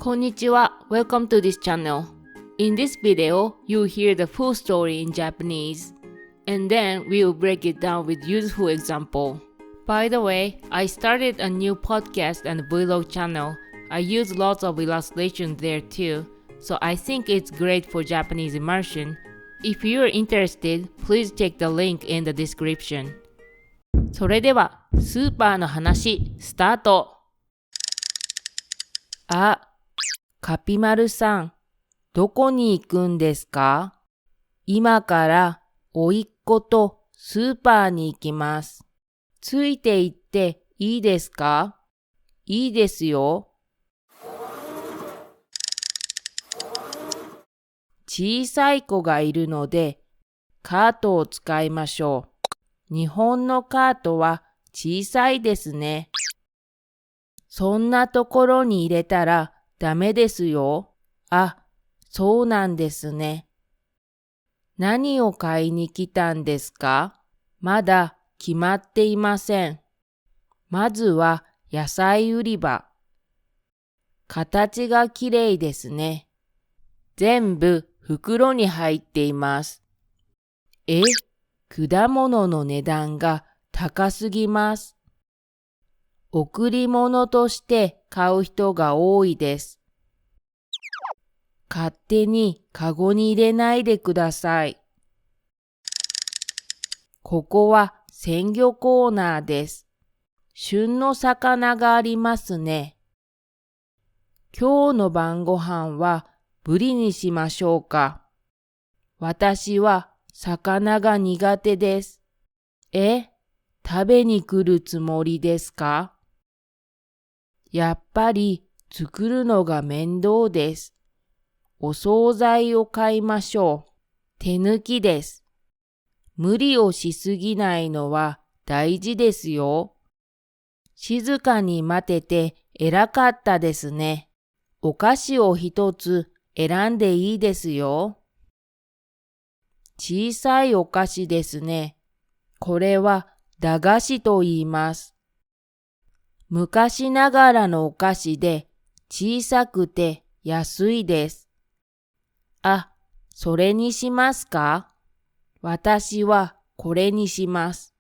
Konnichiwa, welcome to this channel. In this video, you'll hear the full story in Japanese, and then we will break it down with useful example. By the way, I started a new podcast and vlog channel. I use lots of illustrations there too, so I think it's great for Japanese immersion. If you're interested, please check the link in the description. それでは、スーパーの話、スタート。カピマルさん、どこに行くんですか？今から甥っ子とスーパーに行きます。ついて行っていいですか？いいですよ。小さい子がいるので、カートを使いましょう。日本のカートは小さいですね。そんなところに入れたらダメですよ。そうなんですね。何を買いに来たんですか？まだ決まっていません。まずは野菜売り場。形がきれいですね。全部袋に入っています。果物の値段が高すぎます。贈り物として買う人が多いです。勝手にカゴに入れないでください。ここは鮮魚コーナーです。旬の魚がありますね。今日の晩ご飯はブリにしましょうか。私は魚が苦手です。食べに来るつもりですか？やっぱり作るのが面倒です。お惣菜を買いましょう。手抜きです。無理をしすぎないのは大事ですよ。静かに待てて偉かったですね。お菓子を一つ選んでいいですよ。小さいお菓子ですね。これは駄菓子と言います。昔ながらのお菓子で小さくて安いです。それにしますか？私はこれにします。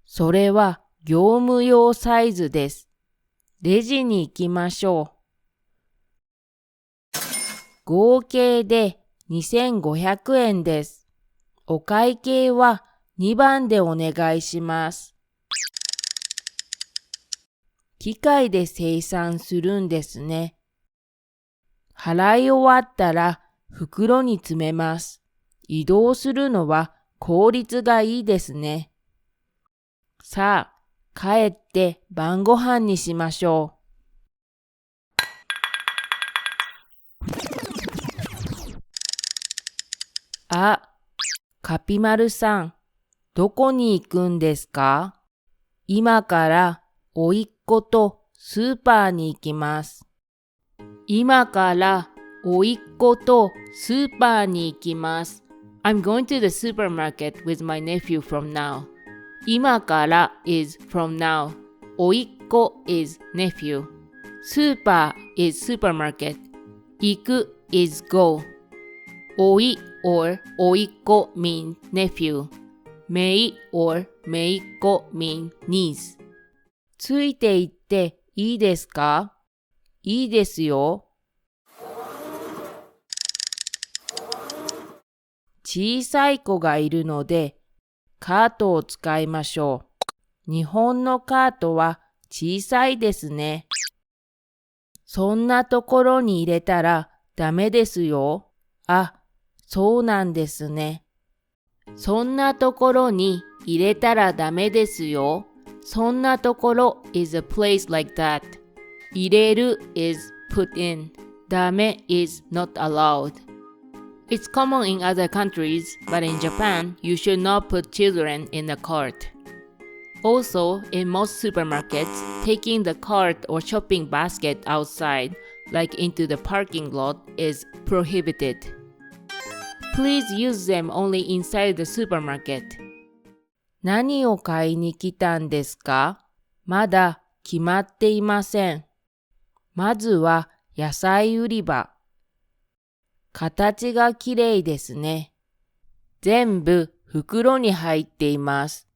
それは業務用サイズです。レジに行きましょう。合計で2500円です。お会計は2番でお願いします。機械で精算するんですね。払い終わったら袋に詰めます。移動するのは効率がいいですね。さあ、帰って晩ご飯にしましょう。カピマルさん、どこに行くんですか？今から甥っ子とスーパーに行きます。今から甥っ子とスーパーに行きます。I'm going to the supermarket with my nephew from now. 今から is from now. 甥っ子 is nephew. スーパー is supermarket. 行く is go. 甥 or 甥っ子 mean nephew. 姪 or 姪っ子 mean niece. ついて行っていいですか？いいですよ。小さい子がいるので、カートを使いましょう。日本のカートは小さいですね。そんなところに入れたらダメですよ。そうなんですね。そんなところに入れたらダメですよ。そんなところ is a place like that. 入れる is put in. ダメ is not allowed. It's common in other countries, but in Japan, you should not put children in a cart. Also, in most supermarkets, taking the cart or shopping basket outside, like into the parking lot, is prohibited. Please use them only inside the supermarket. 何を買いに来たんですか？まだ決まっていません。まずは野菜売り場。形がきれいですね。全部袋に入っています。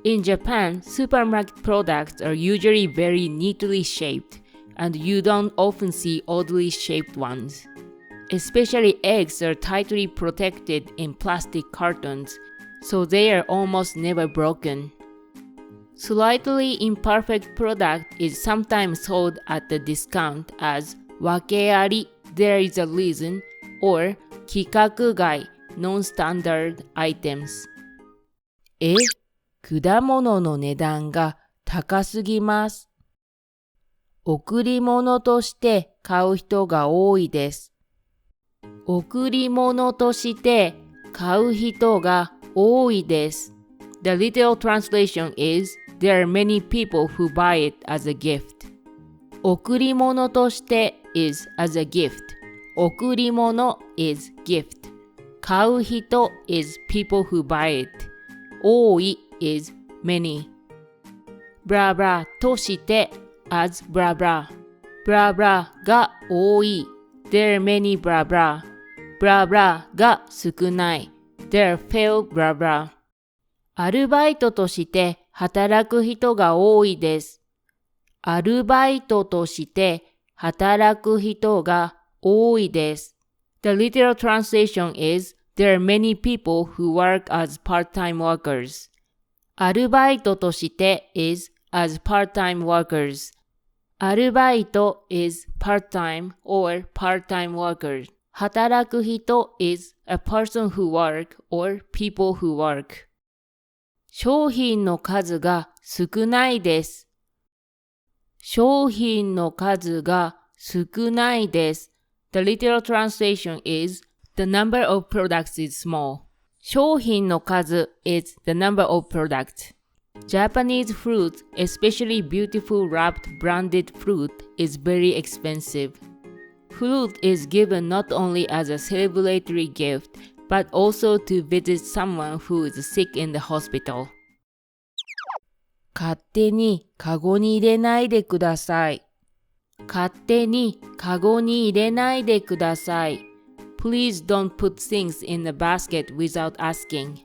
In Japan, supermarket products are usually very neatly shaped, and you don't often see oddly shaped ones. Especially eggs are tightly protected in plastic cartons, so they are almost never broken. Slightly imperfect product is sometimes sold at a discount as 訳あり there is a reason or 規格外 non-standard items. 果物の値段が高すぎます。贈り物として買う人が多いです。贈り物として買う人が多いです。The literal translation is, there are many people who buy it as a gift. 贈り物として is as a gift. 贈り物 is gift. 買う人 is people who buy it. 多い is many. ブラブラとして as ブラブラ。ブラブラが多い。There are many ブラブラ。ブラブラが少ない。There are few ブラブラ。アルバイトとして働く人が多いです。アルバイトとして働く人が多いです。The literal translation is, there are many people who work as part-time workers. アルバイトとして is as part-time workers. アルバイト is part-time or part-time workers. 働く人 is a person who work or people who work. 商品の数が少ないです。商品の数が少ないです。The literal translation is, the number of products is small. 商品の数 is the number of products. Japanese fruit, especially beautiful wrapped branded fruit, is very expensive. Fruit is given not only as a celebratory gift, but also to visit someone who is sick in the hospital. 勝手にカゴに入れないでください。勝手にカゴに入れないでください。Please don't put things in the basket without asking.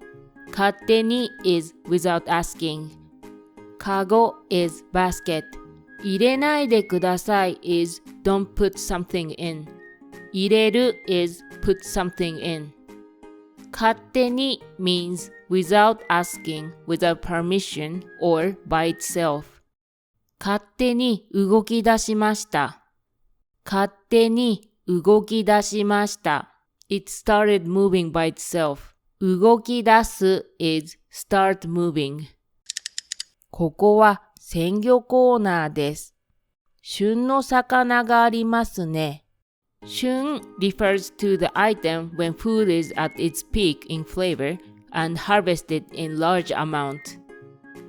勝手に is without asking. カゴ is basket. 入れないでください is don't put something in. 入れる is put something in. 勝手に means without asking, without permission, or by itself. 勝手に動き出しました。勝手に動き出しました。It started moving by itself. 動き出す is start moving. ここは鮮魚コーナーです。旬の魚がありますね。旬 refers to the item when food is at its peak in flavor and harvested in large amount.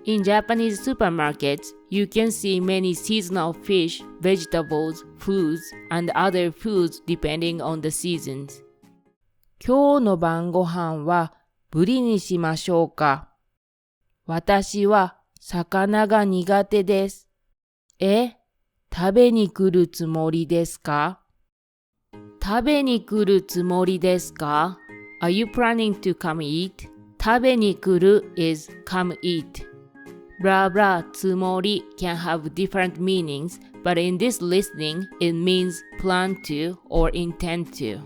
In Japanese supermarkets, you can see many seasonal fish, vegetables, fruits, and other foods depending on the seasons. 今日の晩ご飯はブリにしましょうか。私は魚が苦手です。食べに来るつもりですか？食べに来るつもりですか？ Are you planning to come eat? 食べに来る is come eat. Blah blah つもり can have different meanings, but in this listening, it means plan to or intend to.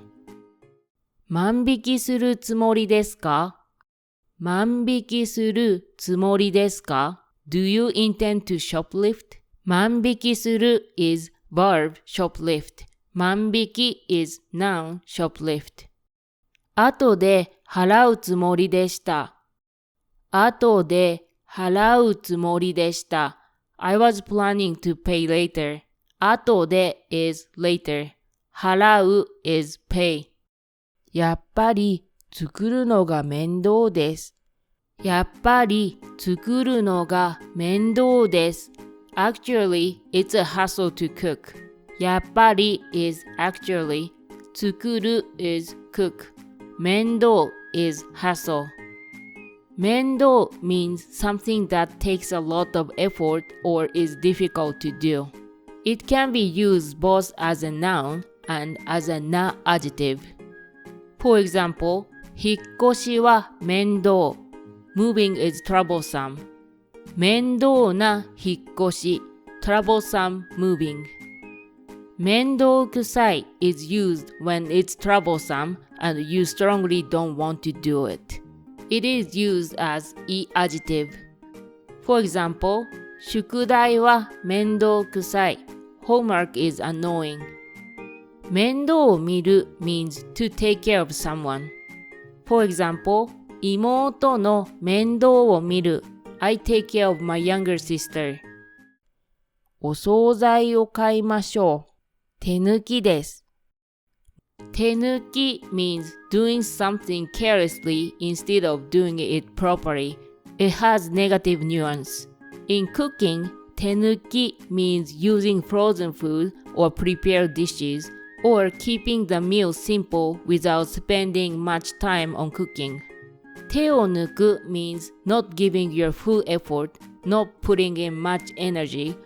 万引きするつもりですか？万引きするつもりですか？ Do you intend to shoplift? 万引きする is verb shoplift. 万引き is noun shoplift. 後で払うつもりでした。後で払うつもりでした。I was planning to pay later. 後で is later. 払う is pay. やっぱり作るのが面倒です。やっぱり作るのが面倒です。Actually, it's a hassle to cook. やっぱり is actually. 作る is cook. 面倒 is hassle. 面倒 means something that takes a lot of effort or is difficult to do. It can be used both as a noun and as a non-adjective. For example, 引っ越しは面倒。Moving is troublesome. 面倒な引っ越し。Troublesome moving. 面倒くさい is used when it's troublesome and you strongly don't want to do it. It is used as e adjective. For example, 宿題は面倒くさい。Homework is annoying. 面倒を見る means to take care of someone. For example, 妹の面倒を見る。I take care of my younger sister. お惣菜を買いましょう。手抜きです。手抜き means doing something carelessly instead of doing it properly. It has negative nuance. In cooking, 手抜き means using frozen food or prepared dishes or keeping the meal simple without spending much time on cooking. 手を抜く means not giving your full effort, not putting in much energy,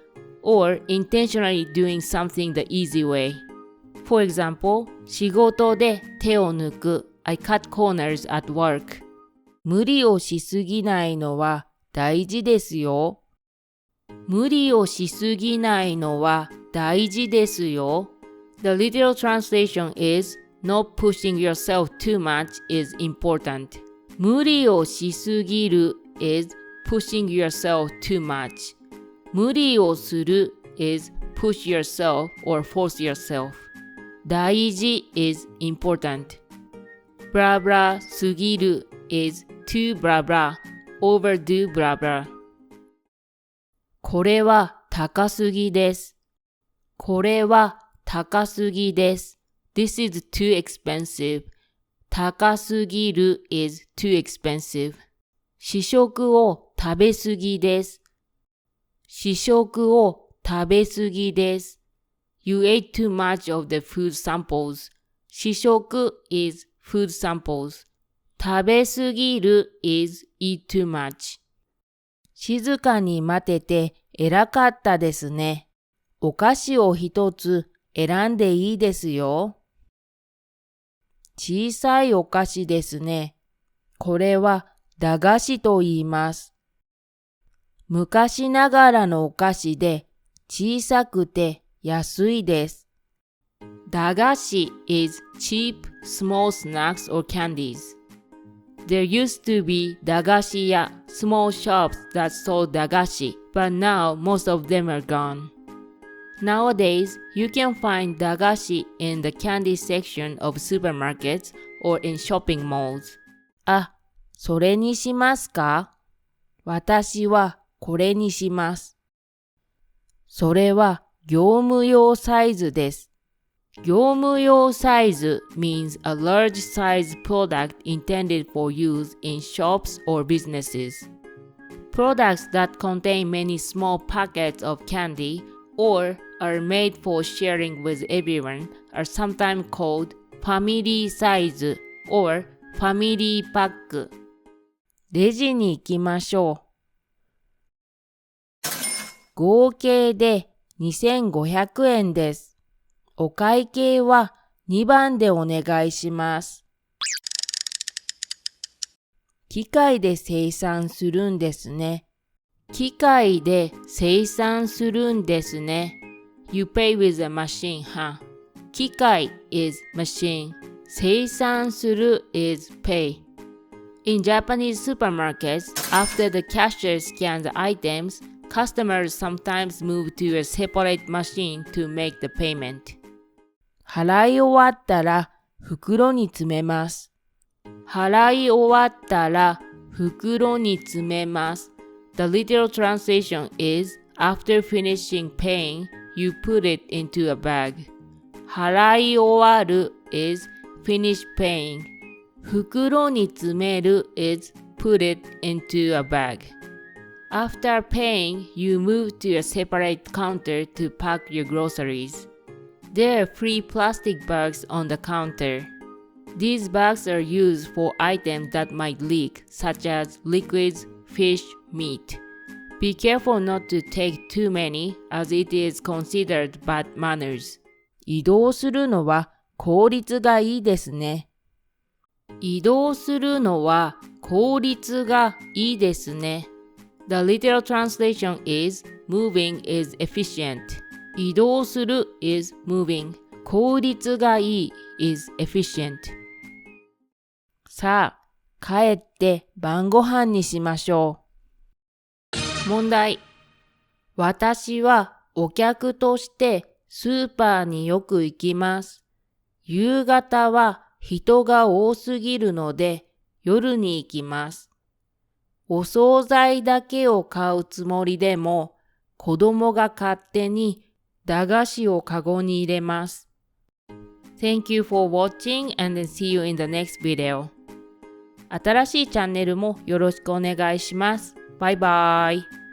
or intentionally doing something the easy way. For example, 仕事で手を抜く I cut corners at work. 無理をしすぎないのは大事ですよ。無理をしすぎないのは大事ですよ。The literal translation is not pushing yourself too much is important. 無理をしすぎる is pushing yourself too much. 無理をする is push yourself or force yourself. 大事 is important. Blah blah すぎる is too blah blah, overdo blah blah. これは高すぎです。これは高すぎです。This is too expensive. 高すぎる is too expensive. 試食を食べすぎです。試食を食べすぎです。You ate too much of the food samples. 試食 is food samples. 食べすぎる is eat too much. 静かに待てて偉かったですね。お菓子を一つ選んでいいですよ。小さいお菓子ですね。これは駄菓子と言います。昔ながらのお菓子で小さくて安いです。駄菓子 is cheap, small snacks or candies. There used to be 駄菓子屋 small shops that sold 駄菓子, but now most of them are gone. Nowadays, you can find 駄菓子 in the candy section of supermarkets or in shopping malls. あ、それにしますか？私はこれにします。それは業務用サイズです。業務用サイズ means a large size product intended for use in shops or businesses. Products that contain many small packets of candy or are made for sharing with everyone are sometimes called family size or family pack. レジに行きましょう。合計で2500円です。お会計は2番でお願いします。機械で生産するんですね。機械で生産するんですね。You pay with a machine, huh? 機械 is machine. 生産する is pay. In Japanese supermarkets, after the cashier scans the items, customers sometimes move to a separate machine to make the payment. 払い終わったら袋に詰めます。払い終わったら袋に詰めます。The literal translation is, after finishing paying, you put it into a bag. 払い終わる is finish paying. 袋に詰める is put it into a bag. After paying, you move to a separate counter to pack your groceries. There are free plastic bags on the counter. These bags are used for items that might leak, such as liquids, fish, meat. Be careful not to take too many, as it is considered bad manners. 移動するのは効率がいいですね。移動するのは効率がいいですね。The literal translation is moving is efficient. 移動する is moving. 効率がいい is efficient. さあ、帰って晩ご飯にしましょう。問題。私はお客としてスーパーによく行きます。夕方は人が多すぎるので夜に行きます。お惣菜だけを買うつもりでも子供が勝手に駄菓子をカゴに入れます。Thank you for watching and see you in the next video. 新しいチャンネルもよろしくお願いします。バイバイ。